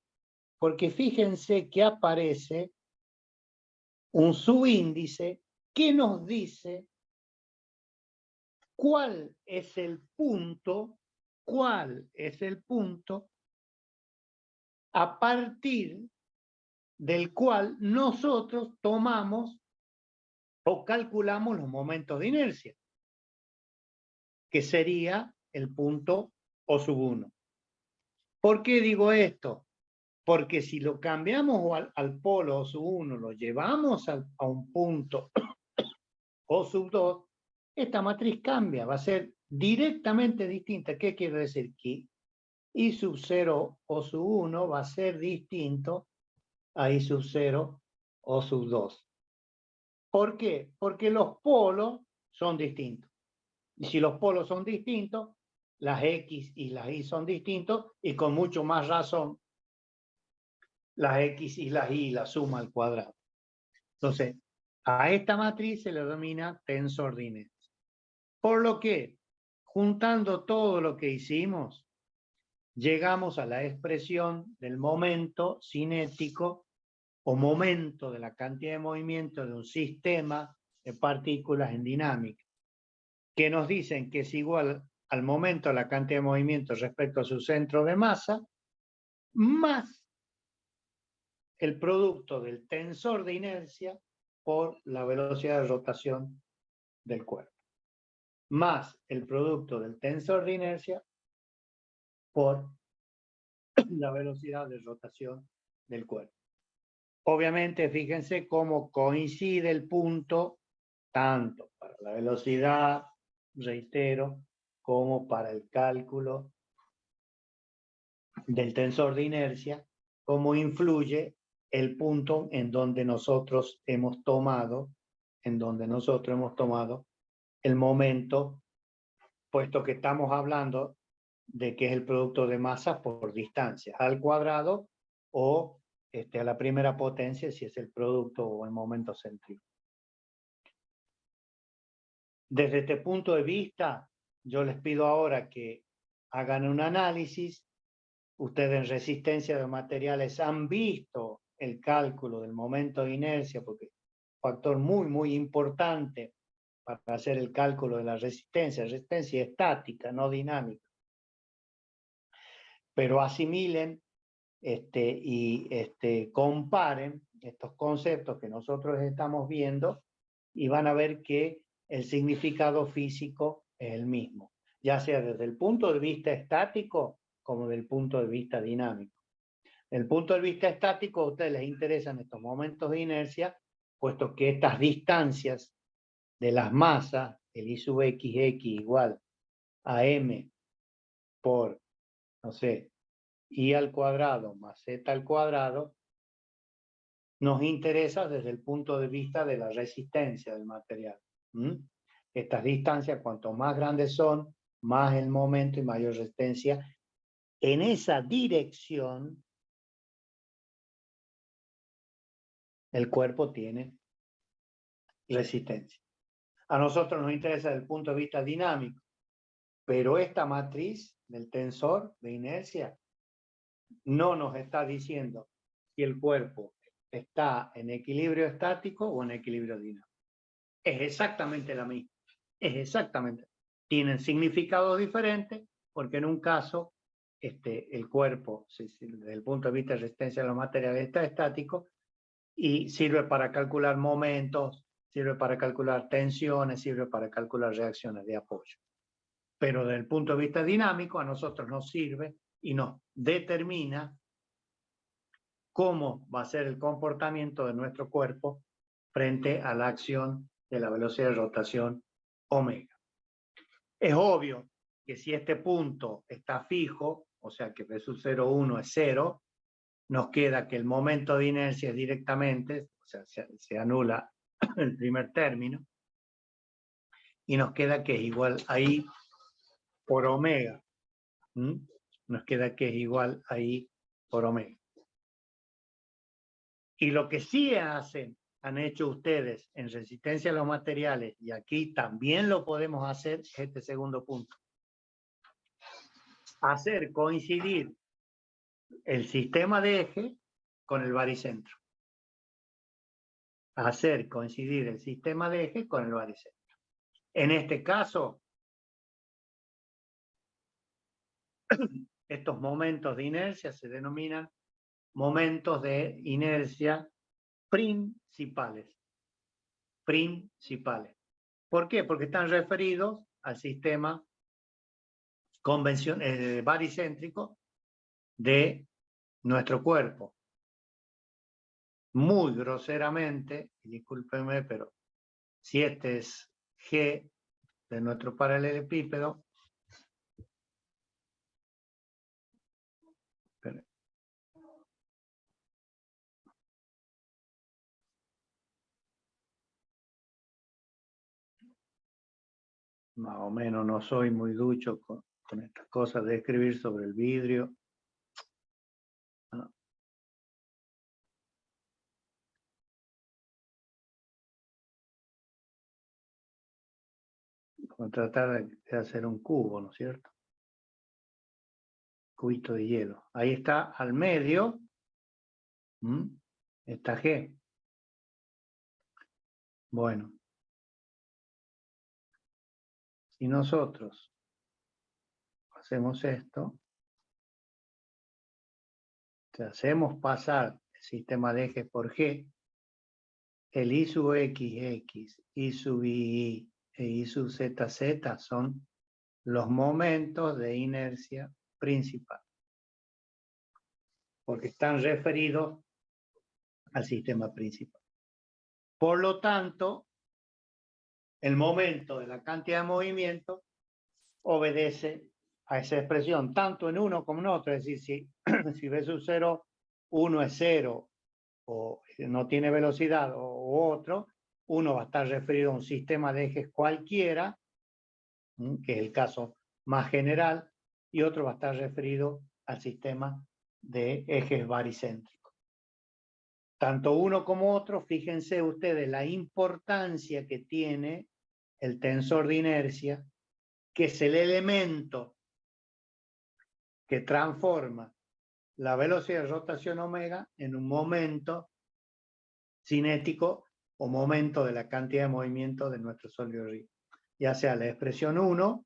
S1: Porque fíjense que aparece un subíndice que nos dice cuál es el punto a partir del cual nosotros tomamos o calculamos los momentos de inercia, que sería el punto O1. ¿Por qué digo esto? Porque si lo cambiamos al polo O1, lo llevamos a un punto O2, esta matriz cambia, va a ser directamente distinta. ¿Qué quiere decir? Que I0 O1 va a ser distinto a I0 O2. ¿Por qué? Porque los polos son distintos. Y si los polos son distintos, las X y las Y son distintos, y con mucho más razón, las X y las Y, la suma al cuadrado. Entonces, a esta matriz se le denomina tensor de inercia. Por lo que, juntando todo lo que hicimos, llegamos a la expresión del momento cinético o momento de la cantidad de movimiento de un sistema de partículas en dinámica, que nos dicen que es igual al momento de la cantidad de movimiento respecto a su centro de masa, más el producto del tensor de inercia por la velocidad de rotación del cuerpo, más el producto del tensor de inercia por la velocidad de rotación del cuerpo. Obviamente, fíjense cómo coincide el punto tanto para la velocidad, reitero, como para el cálculo del tensor de inercia, cómo influye el punto en donde nosotros hemos tomado el momento, puesto que estamos hablando de que es el producto de masas por distancia al cuadrado o a la primera potencia si es el producto o el momento centrífugo. Desde este punto de vista, yo les pido ahora que hagan un análisis. Ustedes en resistencia de materiales han visto el cálculo del momento de inercia, porque es un factor muy, muy importante para hacer el cálculo de la resistencia estática, no dinámica. Pero asimilen y comparen estos conceptos que nosotros estamos viendo y van a ver que el significado físico es el mismo, ya sea desde el punto de vista estático como del punto de vista dinámico. Desde el punto de vista estático, a ustedes les interesan estos momentos de inercia, puesto que estas distancias de las masas, el I sub XX igual a M por, no sé, I al cuadrado más Z al cuadrado, nos interesa desde el punto de vista de la resistencia del material. Estas distancias, cuanto más grandes son, más el momento y mayor resistencia. En esa dirección, el cuerpo tiene resistencia. A nosotros nos interesa desde el punto de vista dinámico, pero esta matriz del tensor de inercia no nos está diciendo si el cuerpo está en equilibrio estático o en equilibrio dinámico. Es exactamente la misma. Es exactamente. Tienen significados diferentes porque en un caso el cuerpo, desde el punto de vista de resistencia de los materiales, está estático y sirve para calcular momentos, sirve para calcular tensiones, sirve para calcular reacciones de apoyo. Pero desde el punto de vista dinámico a nosotros nos sirve y nos determina cómo va a ser el comportamiento de nuestro cuerpo frente a la acción de la velocidad de rotación omega. Es obvio que si este punto está fijo, o sea que V sub 0,1 es 0, nos queda que el momento de inercia es directamente, o sea, se anula el primer término, y nos queda que es igual a I por omega. Nos queda que es igual a I por omega. Y lo que sí han hecho ustedes en resistencia a los materiales, y aquí también lo podemos hacer, es este segundo punto. Hacer coincidir el sistema de eje con el baricentro. Hacer coincidir el sistema de eje con el baricentro. En este caso, estos momentos de inercia se denominan momentos de inercia principales. Principales. ¿Por qué? Porque están referidos al sistema baricéntrico de nuestro cuerpo. Muy groseramente, discúlpenme, pero si este es G de nuestro paralelepípedo, más o menos no soy muy ducho con estas cosas de escribir sobre el vidrio. No. Como tratar de hacer un cubo, ¿no es cierto? Cubito de hielo. Ahí está al medio. Está G. Bueno. Si nosotros hacemos esto, si hacemos pasar el sistema de ejes por G, el I sub X, I sub I e I sub Z son los momentos de inercia principal, porque están referidos al sistema principal. Por lo tanto, el momento de la cantidad de movimiento obedece a esa expresión, tanto en uno como en otro. Es decir, si V sub 0, 1 es 0, o no tiene velocidad, o otro, uno va a estar referido a un sistema de ejes cualquiera, que es el caso más general, y otro va a estar referido al sistema de ejes baricéntricos. Tanto uno como otro, fíjense ustedes la importancia que tiene el tensor de inercia, que es el elemento que transforma la velocidad de rotación omega en un momento cinético o momento de la cantidad de movimiento de nuestro sólido rígido, ya sea la expresión 1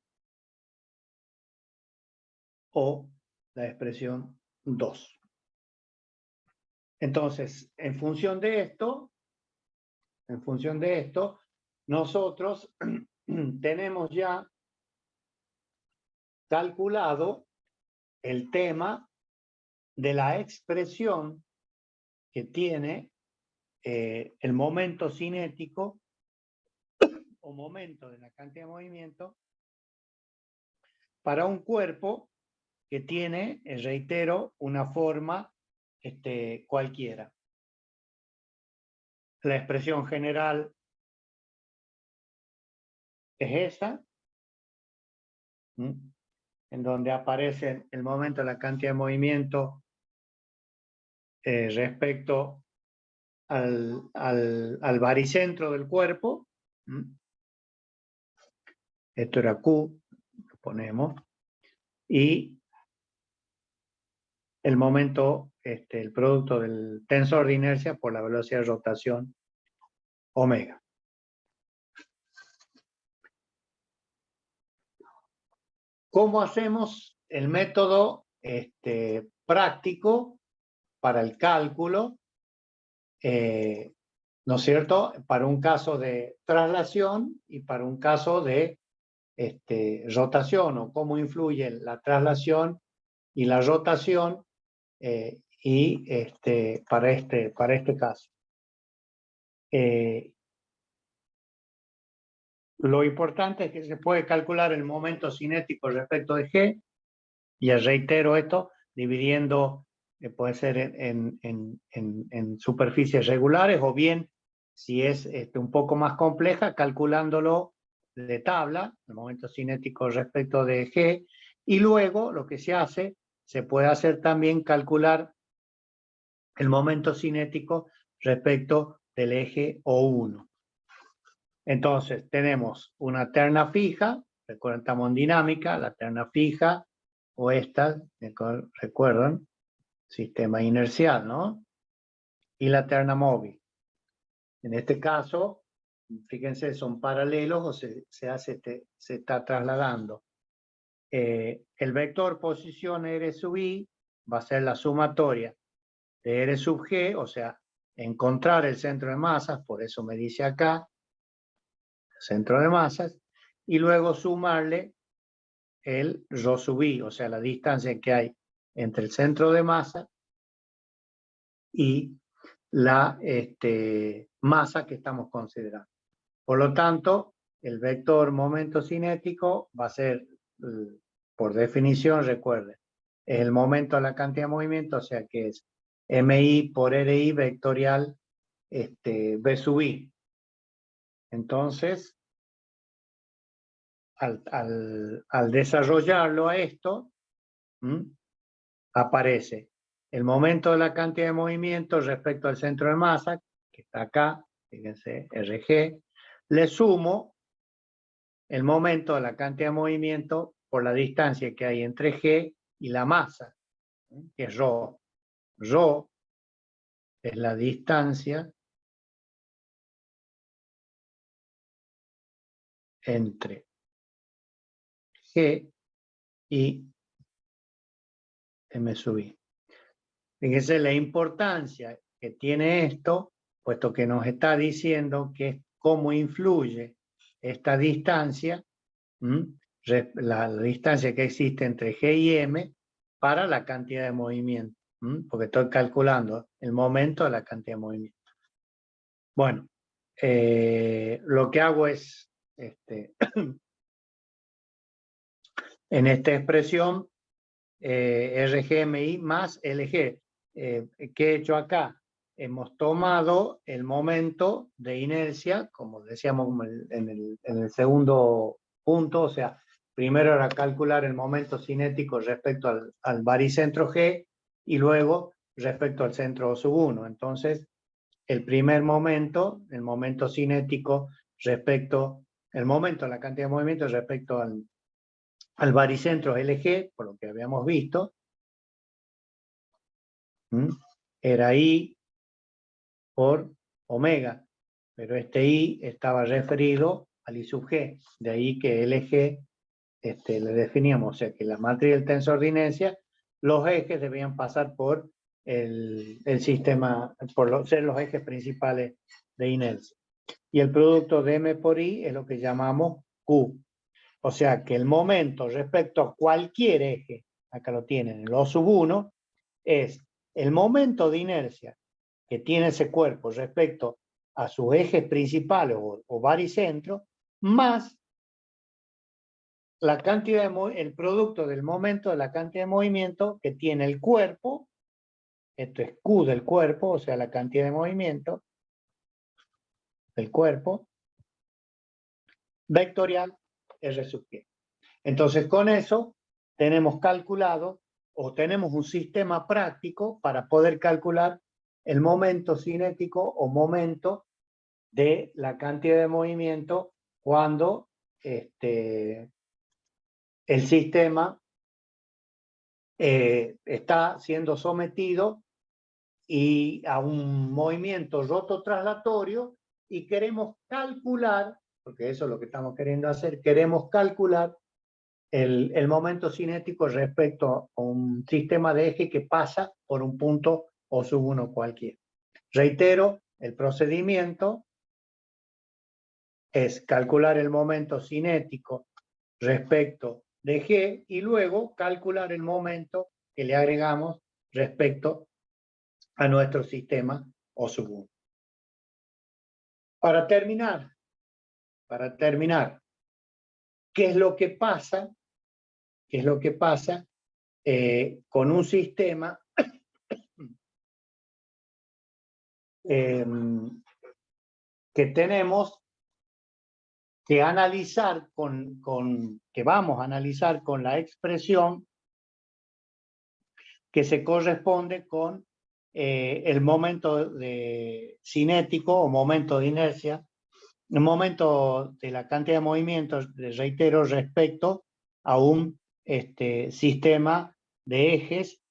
S1: o la expresión 2. Entonces, en función de esto, nosotros tenemos ya calculado el tema de la expresión que tiene el momento cinético o momento de la cantidad de movimiento para un cuerpo que tiene, reitero, una forma cualquiera. La expresión general es esa, en donde aparece el momento de la cantidad de movimiento respecto al baricentro del cuerpo. Esto era Q, lo ponemos, y el momento, el producto del tensor de inercia por la velocidad de rotación omega. ¿Cómo hacemos el método práctico para el cálculo? ¿No es cierto? Para un caso de traslación y para un caso de rotación, o cómo influye la traslación y la rotación para este caso. Lo importante es que se puede calcular el momento cinético respecto de G, y reitero esto, dividiendo, puede ser en superficies regulares, o bien, si es un poco más compleja, calculándolo de tabla, el momento cinético respecto de G, y luego lo que se hace, se puede hacer también calcular el momento cinético respecto del eje O1. Entonces, tenemos una terna fija, recuerden, estamos en dinámica, la terna fija, o esta, recuerdan, sistema inercial, ¿no? Y la terna móvil. En este caso, fíjense, son paralelos o se está trasladando. El vector posición R sub I va a ser la sumatoria de R sub G, o sea, encontrar el centro de masas, por eso me dice acá, centro de masas, y luego sumarle el rho sub I, o sea, la distancia que hay entre el centro de masa y la masa que estamos considerando. Por lo tanto, el vector momento cinético va a ser, por definición, recuerden, el momento a la cantidad de movimiento, o sea que es MI por RI vectorial V sub I. Entonces, al desarrollarlo a esto, aparece el momento de la cantidad de movimiento respecto al centro de masa, que está acá, fíjense, RG, le sumo el momento de la cantidad de movimiento por la distancia que hay entre G y la masa, que es ρ. ρ es la distancia entre G y M sub I. Fíjense la importancia que tiene esto, puesto que nos está diciendo que cómo influye esta distancia, la distancia que existe entre G y M, para la cantidad de movimiento, porque estoy calculando el momento de la cantidad de movimiento. Bueno, lo que hago es, en esta expresión, RGMI más LG. ¿Qué he hecho acá? Hemos tomado el momento de inercia, como decíamos en el segundo punto, o sea, primero era calcular el momento cinético respecto al baricentro G y luego respecto al centro O1. Entonces, el primer momento, el momento cinético respecto, el momento, la cantidad de movimiento respecto al baricentro LG, por lo que habíamos visto, era I por omega, pero este I estaba referido al I sub G, de ahí que LG le definíamos, o sea que la matriz del tensor de inercia, los ejes debían pasar por el sistema, por ser los ejes principales de inercia. Y el producto de M por I es lo que llamamos Q. O sea que el momento respecto a cualquier eje, acá lo tienen, el O sub 1, es el momento de inercia que tiene ese cuerpo respecto a sus ejes principales o baricentro, más la cantidad el producto del momento de la cantidad de movimiento que tiene el cuerpo, esto es Q del cuerpo, o sea, la cantidad de movimiento del cuerpo, vectorial R sub G. Entonces, con eso tenemos calculado o tenemos un sistema práctico para poder calcular el momento cinético o momento de la cantidad de movimiento cuando el sistema está siendo sometido a un movimiento rototraslatorio y queremos calcular, porque eso es lo que estamos queriendo hacer, queremos calcular el momento cinético respecto a un sistema de eje que pasa por un punto O sub 1 cualquiera. Reitero, el procedimiento es calcular el momento cinético respecto de G y luego calcular el momento que le agregamos respecto a nuestro sistema O sub 1. Para terminar, para terminar, ¿qué es lo que pasa? ¿Qué es lo que pasa con un sistema que tenemos que analizar que vamos a analizar con la expresión que se corresponde con el momento cinético o momento de inercia, el momento de la cantidad de movimientos, reitero, respecto a un sistema de ejes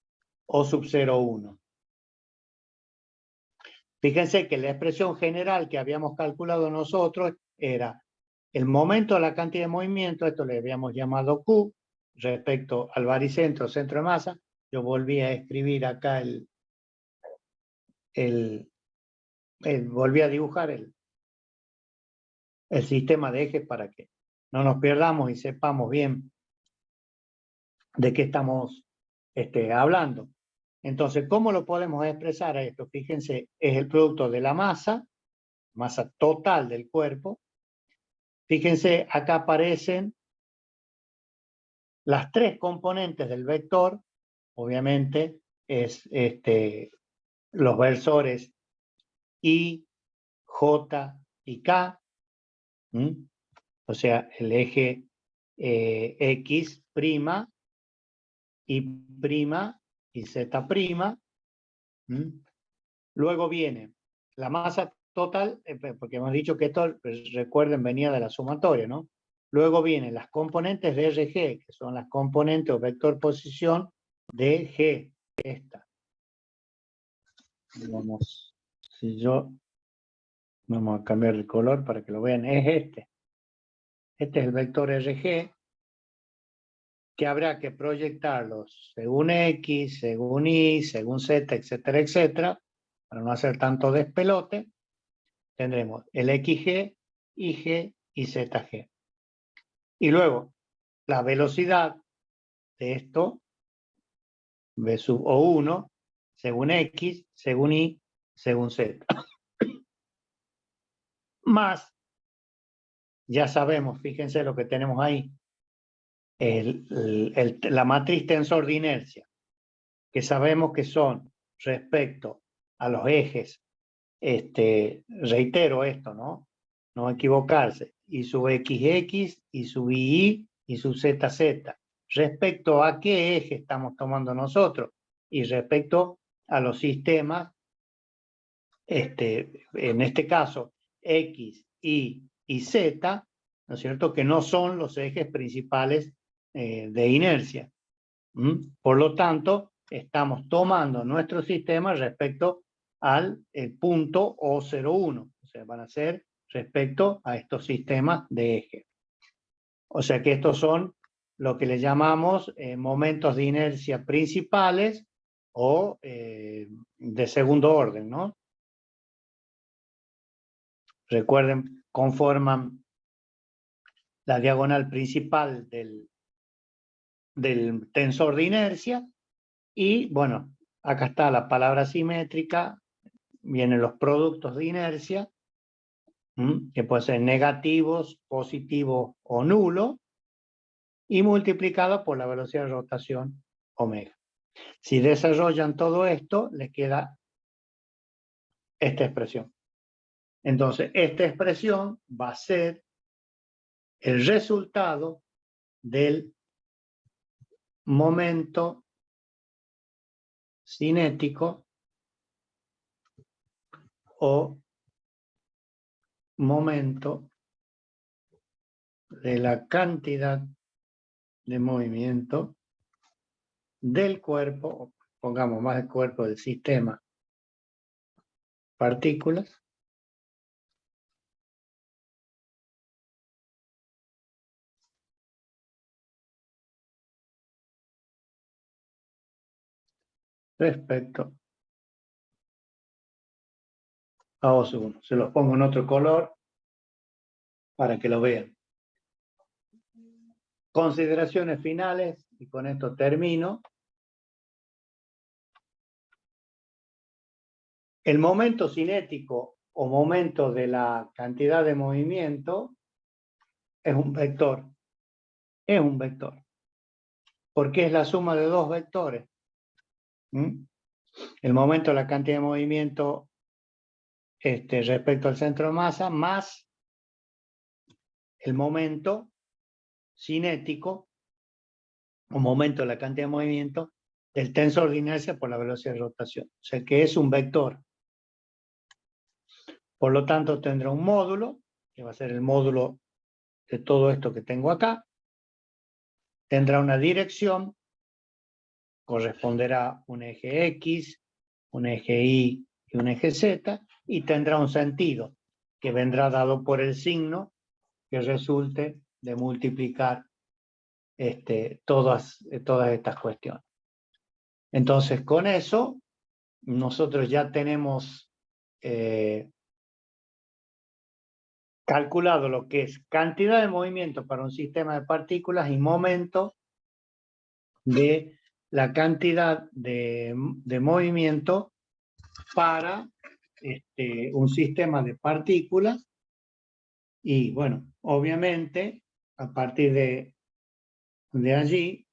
S1: O sub 0,1. Fíjense que la expresión general que habíamos calculado nosotros era el momento de la cantidad de movimiento, esto le habíamos llamado Q, respecto al baricentro, centro de masa. Yo volví a escribir acá volví a dibujar el sistema de ejes para que no nos perdamos y sepamos bien de qué estamos hablando. Entonces, ¿cómo lo podemos expresar a esto? Fíjense, es el producto de la masa total del cuerpo. Fíjense, acá aparecen las tres componentes del vector. Obviamente, es los versores I, J y K. O sea, el eje X', Y' y Z'. Luego viene la masa total, porque hemos dicho que esto, pues, recuerden, venía de la sumatoria, ¿no? Luego vienen las componentes de RG, que son las componentes o vector posición de G, esta. Vamos a cambiar el color para que lo vean, es este. Este es el vector RG, que habrá que proyectarlos según X, según Y, según Z, etcétera, etcétera, para no hacer tanto despelote. Tendremos el XG, YG y ZG. Y luego, la velocidad de esto, V sub O1, según X, según Y, según Z. Más, ya sabemos, fíjense lo que tenemos ahí, la matriz tensor de inercia, que sabemos que son respecto a los ejes, reitero esto, ¿no? No equivocarse, y su XX, y su YY, y su ZZ. ¿Respecto a qué eje estamos tomando nosotros? Y respecto a los sistemas, en este caso, X, Y y Z, ¿no es cierto?, que no son los ejes principales de inercia. Por lo tanto, estamos tomando nuestro sistema respecto al punto O01. O sea, van a ser respecto a estos sistemas de eje. O sea que estos son lo que le llamamos momentos de inercia principales o de segundo orden, ¿no? Recuerden, conforman la diagonal principal del tensor de inercia. Y bueno, acá está la palabra simétrica, vienen los productos de inercia, que pueden ser negativos, positivos o nulos, y multiplicado por la velocidad de rotación omega. Si desarrollan todo esto, les queda esta expresión. Entonces, esta expresión va a ser el resultado del momento cinético o momento de la cantidad de movimiento del cuerpo, pongamos más el cuerpo del sistema, partículas, respecto a O1. Se los pongo en otro color para que lo vean. Consideraciones finales, y con esto termino. El momento cinético o momento de la cantidad de movimiento es un vector. Es un vector. Porque es la suma de dos vectores. El momento, la cantidad de movimiento respecto al centro de masa, más el momento cinético, o momento de la cantidad de movimiento, del tensor de inercia por la velocidad de rotación. O sea que es un vector. Por lo tanto, tendrá un módulo, que va a ser el módulo de todo esto que tengo acá. Tendrá una dirección, corresponderá un eje X, un eje Y y un eje Z, y tendrá un sentido, que vendrá dado por el signo que resulte de multiplicar todas estas cuestiones. Entonces, con eso, nosotros ya tenemos calculado lo que es cantidad de movimiento para un sistema de partículas y momento de la cantidad de movimiento para un sistema de partículas. Y bueno, obviamente, a partir de allí,